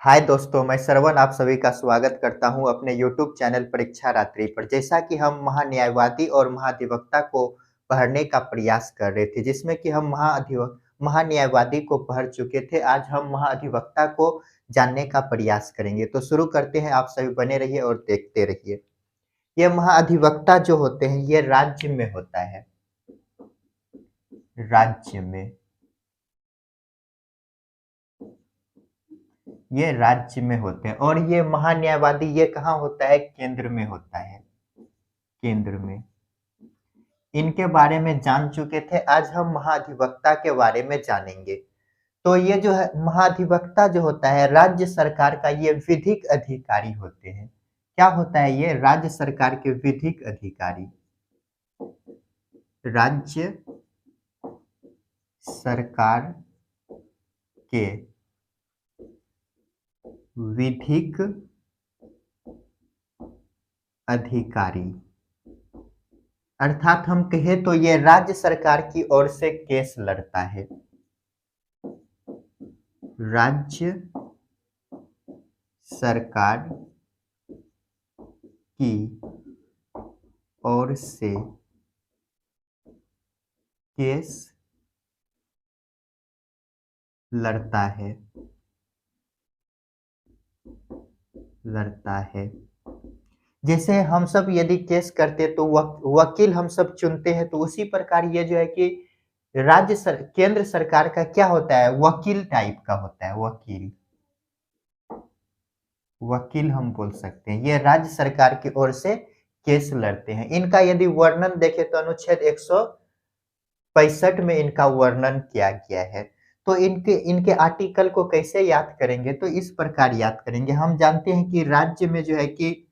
हाय दोस्तों, मैं श्रवण आप सभी का स्वागत करता हूं अपने यूट्यूब चैनल परीक्षा रात्रि पर। जैसा कि हम महान्यायवादी और महाधिवक्ता को पढ़ने का प्रयास कर रहे थे, जिसमें कि हम महान्यायवादी को पढ़ चुके थे। आज हम महाधिवक्ता को जानने का प्रयास करेंगे। तो शुरू करते हैं, आप सभी बने रहिए और देखते रहिए। ये महाधिवक्ता जो होते हैं, ये राज्य में होता है, राज्य में। ये राज्य में होते हैं और ये महान्यायवादी ये कहाँ होता है? केंद्र में होता है, केंद्र में। इनके बारे में जान चुके थे, आज हम महाधिवक्ता के बारे में जानेंगे। तो ये जो है महाधिवक्ता जो होता है राज्य सरकार का, ये विधिक अधिकारी होते हैं। क्या होता है ये? राज्य सरकार के विधिक अधिकारी। राज्य सरकार के विधिक अधिकारी, अर्थात हम कहें तो ये राज्य सरकार की ओर से केस लड़ता है। राज्य सरकार की ओर से केस लड़ता है, जैसे हम सब यदि केस करते तो वकील हम सब चुनते हैं, तो उसी प्रकार ये जो है कि केंद्र सरकार का क्या होता है? वकील टाइप का होता है। वकील, वकील हम बोल सकते हैं। ये राज्य सरकार की ओर से केस लड़ते हैं। इनका यदि वर्णन देखें तो अनुच्छेद 165 में इनका वर्णन किया गया है। तो इनके इनके आर्टिकल को कैसे याद करेंगे? तो इस प्रकार याद करेंगे। हम जानते हैं कि राज्य में जो है कि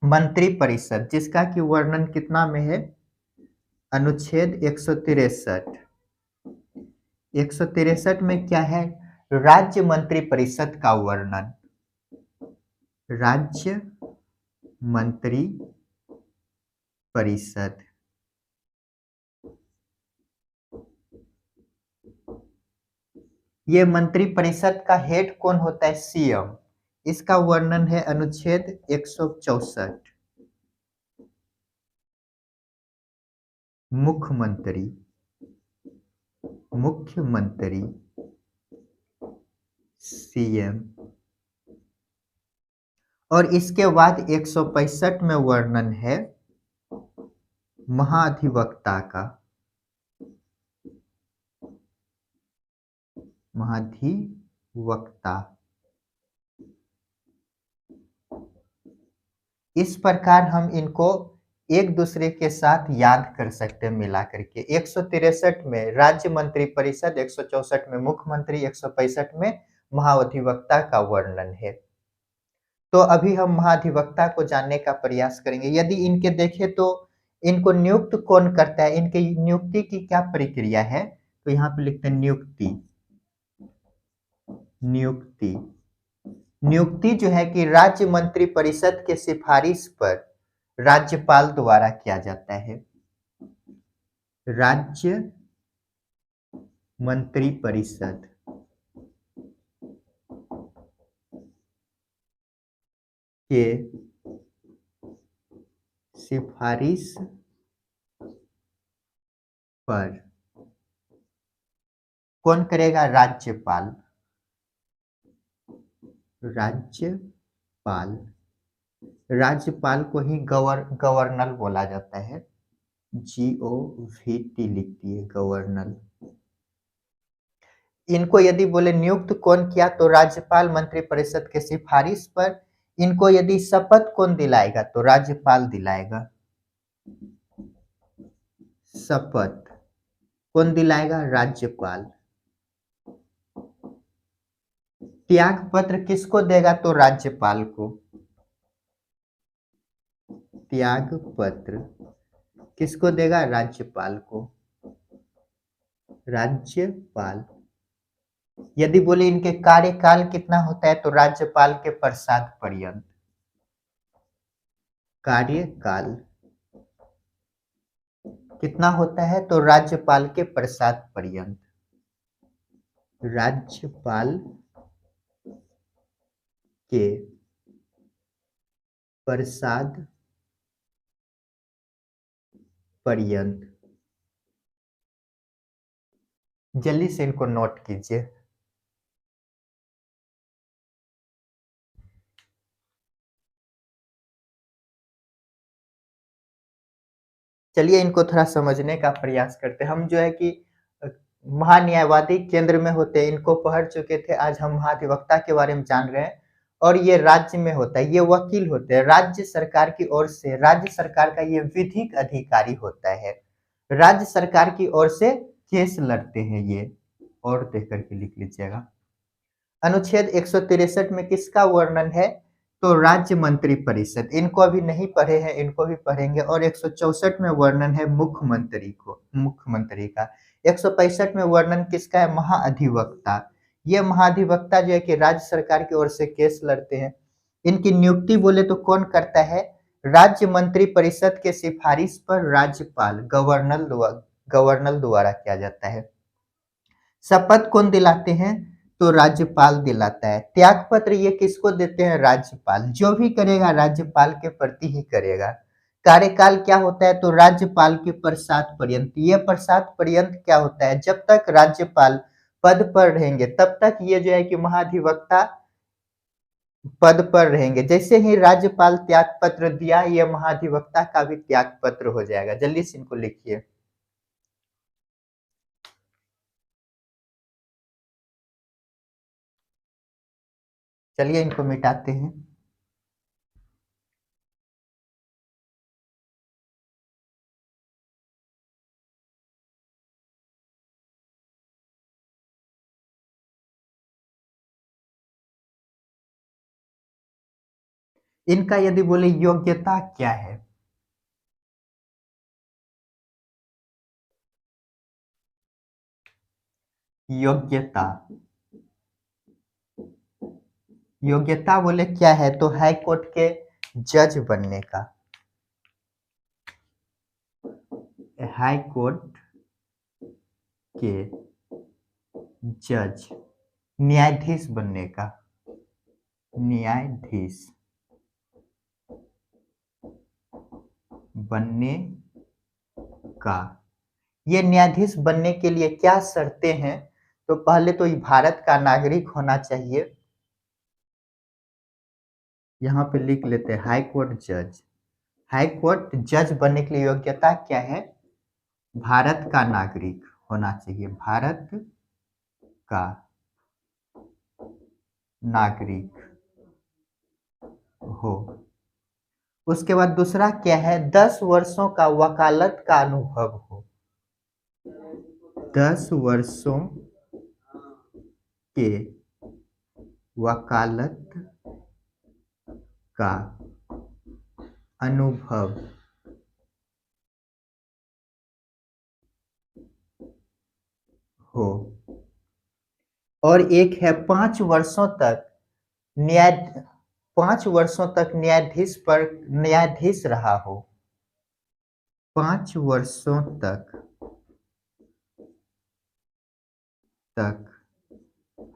मंत्री परिषद, जिसका कि वर्णन कितना में है? अनुच्छेद 163। 163 में क्या है? राज्य मंत्री परिषद का वर्णन। राज्य मंत्री परिषद, ये मंत्री परिषद का हेड कौन होता है? सीएम। इसका वर्णन है अनुच्छेद 164। मुख्यमंत्री, मुख्यमंत्री सीएम। और इसके बाद 165 में वर्णन है महाधिवक्ता का। महाधिवक्ता, इस प्रकार हम इनको एक दूसरे के साथ याद कर सकते हैं मिला करके। 163 में राज्य मंत्री परिषद, 164 में मुख्यमंत्री, 165 में महाधिवक्ता का वर्णन है। तो अभी हम महाधिवक्ता को जानने का प्रयास करेंगे। यदि इनके देखें तो इनको नियुक्त कौन करता है? इनके नियुक्ति की क्या प्रक्रिया है? तो यहाँ पे लिखते हैं नियुक्ति। नियुक्ति, नियुक्ति जो है कि राज्य मंत्री परिषद के सिफारिश पर राज्यपाल द्वारा किया जाता है। राज्य मंत्री परिषद के सिफारिश पर कौन करेगा? राज्यपाल। राज्यपाल, राज्यपाल को ही गवर्नर बोला जाता है। GOVT लिखती है, गवर्नर। इनको यदि बोले नियुक्त कौन किया, तो राज्यपाल मंत्री परिषद के सिफारिश पर। इनको यदि शपथ कौन दिलाएगा, तो राज्यपाल दिलाएगा। शपथ कौन दिलाएगा? राज्यपाल। त्याग पत्र किसको देगा? तो राज्यपाल को। त्याग पत्र किसको देगा? राज्यपाल को। राज्यपाल। यदि बोले इनके कार्यकाल कितना होता है, तो राज्यपाल के प्रसाद पर्यंत। कार्यकाल कितना होता है? तो राज्यपाल के प्रसाद पर्यंत। राज्यपाल के प्रसाद पर्यंत। जल्दी से इनको नोट कीजिए। चलिए इनको थोड़ा समझने का प्रयास करते हैं। हम जो है कि महान्यायवादी केंद्र में होते हैं, इनको पढ़ चुके थे। आज हम महाधिवक्ता के बारे में जान रहे हैं। और ये राज्य में होता है, ये वकील होते हैं राज्य सरकार की ओर से। राज्य सरकार का ये विधिक अधिकारी होता है। राज्य सरकार की ओर से केस लड़ते हैं ये। और देख करके लिख लीजिएगा। अनुच्छेद 163 में किसका वर्णन है? तो राज्य मंत्री परिषद। इनको अभी नहीं पढ़े हैं, इनको भी पढ़ेंगे। और 164 में वर्णन है मुख्यमंत्री का। 165 में वर्णन किसका है? महाअधिवक्ता। ये महाधिवक्ता जो है कि राज्य सरकार की ओर से केस लड़ते हैं। इनकी नियुक्ति बोले तो कौन करता है? राज्य मंत्री परिषद के सिफारिश पर राज्यपाल गवर्नर द्वारा किया जाता है। शपथ कौन दिलाते हैं? तो राज्यपाल दिलाता है। त्याग पत्र ये किसको देते हैं? राज्यपाल। जो भी करेगा राज्यपाल के प्रति ही करेगा। कार्यकाल क्या होता है? तो राज्यपाल के प्रसाद पर्यंत। ये प्रसाद पर्यंत क्या होता है? जब तक राज्यपाल पद पर रहेंगे तब तक ये जो है कि महाधिवक्ता पद पर रहेंगे। जैसे ही राज्यपाल त्याग पत्र दिया, ये महाधिवक्ता का भी त्याग पत्र हो जाएगा। जल्दी से इनको लिखिए। चलिए इनको मिटाते हैं। इनका यदि बोले योग्यता क्या है? योग्यता, योग्यता बोले क्या है? तो हाई कोर्ट के जज बनने का। हाई कोर्ट के जज, न्यायाधीश बनने का। न्यायाधीश बनने का। ये न्यायाधीश बनने के लिए क्या शर्तें हैं? तो पहले तो ये भारत का नागरिक होना चाहिए। यहाँ पे लिख लेते हैं हाई कोर्ट जज। हाई कोर्ट जज बनने के लिए योग्यता क्या है? भारत का नागरिक होना चाहिए। भारत का नागरिक हो। उसके बाद दूसरा क्या है? 10 वर्षों का वकालत का अनुभव हो। 10 वर्षों के वकालत का अनुभव हो। और एक है 5 वर्षों तक न्याय 5 वर्षों तक न्यायाधीश रहा हो। 5 वर्षों तक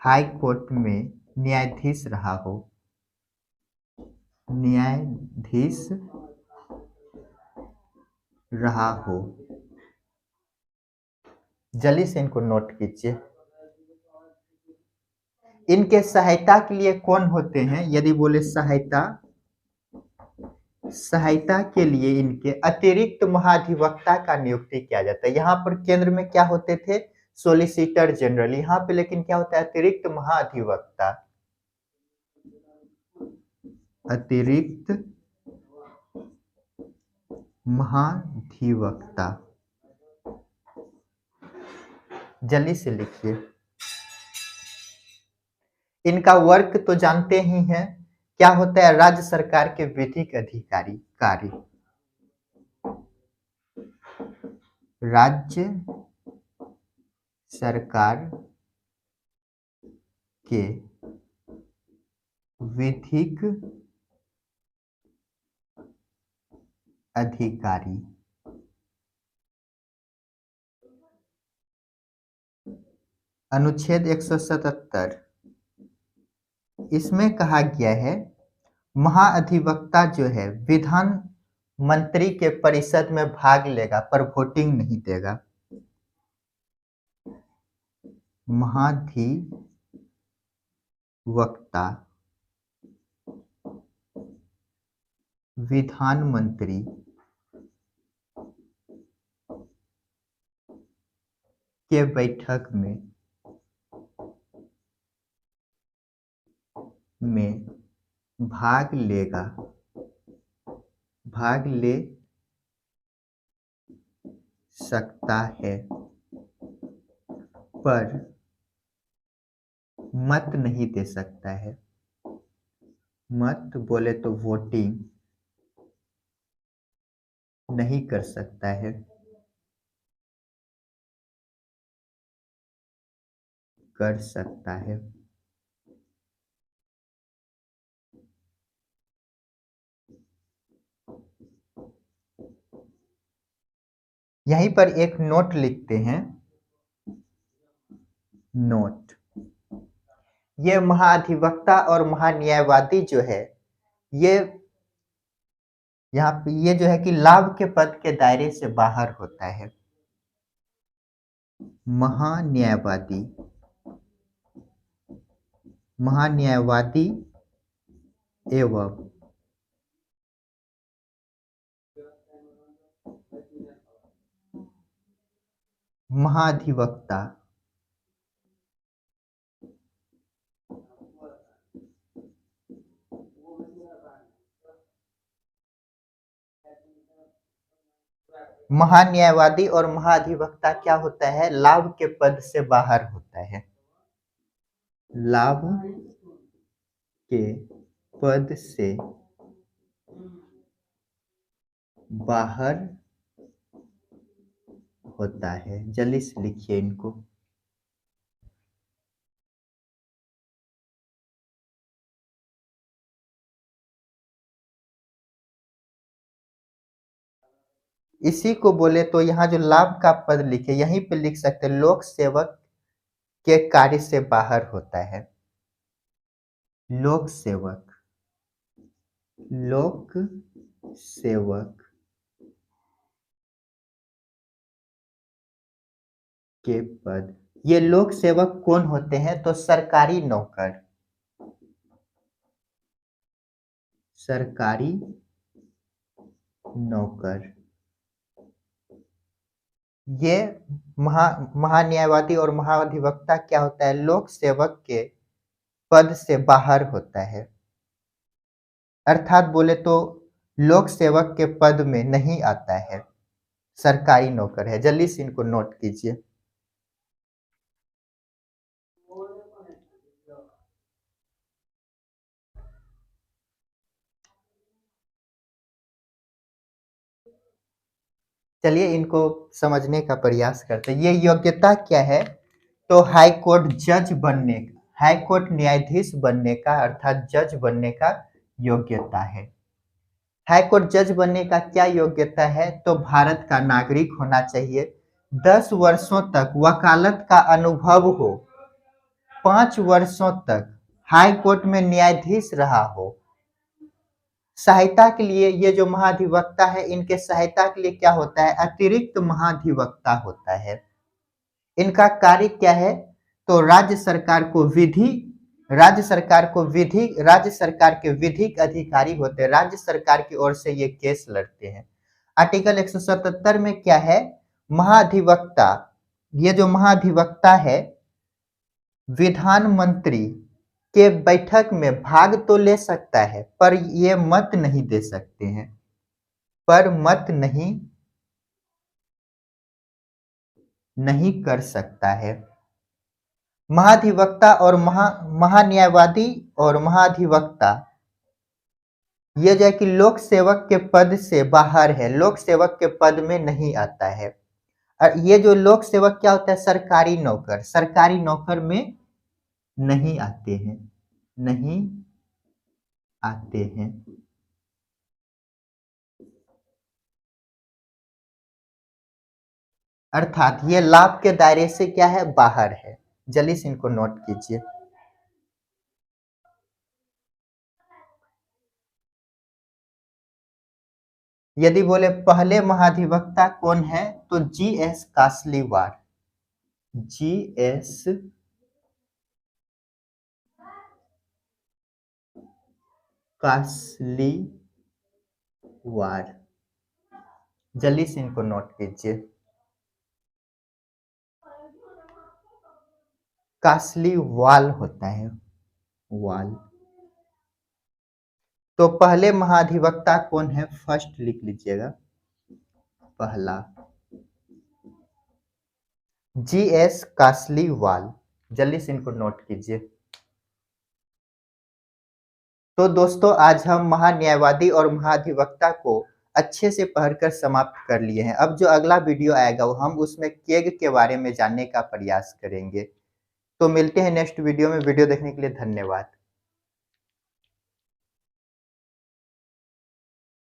हाई कोर्ट में न्यायाधीश रहा हो। न्यायाधीश रहा हो। जल्दी से इनको नोट कीजिए। इनके सहायता के लिए कौन होते हैं? यदि बोले सहायता के लिए इनके अतिरिक्त महाधिवक्ता का नियुक्ति किया जाता है। यहाँ पर केंद्र में क्या होते थे? Solicitor general. यहाँ पे लेकिन क्या होता है? अतिरिक्त महाधिवक्ता। अतिरिक्त महाधिवक्ता। जल्दी से लिखिए। इनका वर्क तो जानते ही हैं। क्या होता है? राज्य सरकार के विधिक अधिकारी कार्य। राज्य सरकार के विधिक अधिकारी। अनुच्छेद 177 इसमें कहा गया है महाअधिवक्ता जो है विधान मंत्री के परिषद में भाग लेगा पर वोटिंग नहीं देगा। महाधिवक्ता विधान मंत्री के बैठक में भाग ले सकता है पर मत नहीं दे सकता है। मत बोले तो वोटिंग नहीं कर सकता है। कर सकता है। यहीं पर एक नोट लिखते हैं। नोट, ये महाधिवक्ता और महान्यायवादी जो है ये यहाँ पे ये जो है कि लाभ के पद के दायरे से बाहर होता है। महान्यायवादी एवं महाधिवक्ता महान्यायवादी और महाधिवक्ता क्या होता है, लाभ के पद से बाहर होता है। लाभ के पद से बाहर होता है। जल्दी से लिखिए इनको। इसी को बोले तो यहाँ जो लाभ का पद लिखे यहीं पे लिख सकते हैं लोक सेवक के कार्य से बाहर होता है। लोक सेवक के पद। ये लोक सेवक कौन होते हैं, तो सरकारी नौकर। सरकारी नौकर ये महान्यायवादी और महाधिवक्ता क्या होता है, लोक सेवक के पद से बाहर होता है। अर्थात बोले तो लोक सेवक के पद में नहीं आता है, सरकारी नौकर है। जल्दी से इनको नोट कीजिए। चलिए इनको समझने का प्रयास करते हैं। ये योग्यता क्या है, तो हाई कोर्ट जज बनने, हाई कोर्ट न्यायाधीश बनने का अर्थात जज बनने का योग्यता है। हाई कोर्ट जज बनने का क्या योग्यता है, तो भारत का नागरिक होना चाहिए, 10 वर्षों तक वकालत का अनुभव हो, 5 वर्षों तक हाई कोर्ट में न्यायाधीश रहा हो। सहायता के लिए ये जो महाधिवक्ता है इनके सहायता के लिए क्या होता है, अतिरिक्त महाधिवक्ता होता है। इनका कार्य क्या है, तो राज्य सरकार के विधिक अधिकारी होते हैं। राज्य सरकार की ओर से ये केस लड़ते हैं। आर्टिकल 177 में क्या है, महाधिवक्ता, ये जो महाधिवक्ता है विधान मंत्री के बैठक में भाग तो ले सकता है पर ये मत नहीं दे सकते हैं, पर मत नहीं कर सकता है। महाधिवक्ता और महान्यायवादी और महाधिवक्ता ये जो है कि लोक सेवक के पद से बाहर है, लोक सेवक के पद में नहीं आता है। और ये जो लोक सेवक क्या होता है, सरकारी नौकर, सरकारी नौकर में नहीं आते हैं, नहीं आते हैं। अर्थात ये लाभ के दायरे से क्या है, बाहर है। जल्दी से इनको नोट कीजिए। यदि बोले पहले महाधिवक्ता कौन है तो जीएस कासलीवाल। जीएस कासलीवाल, जल्दी से इनको नोट कीजिए। कासलीवाल होता है, वाल। तो पहले महाधिवक्ता कौन है, फर्स्ट लिख लीजिएगा, पहला जीएस कासलीवाल, जल्दी से इनको नोट कीजिए। तो दोस्तों आज हम महान्यायवादी और महाधिवक्ता को अच्छे से पढ़कर समाप्त कर लिए हैं। अब जो अगला वीडियो आएगा वो हम उसमें केग के बारे में जानने का प्रयास करेंगे। तो मिलते हैं नेक्स्ट वीडियो में। वीडियो देखने के लिए धन्यवाद।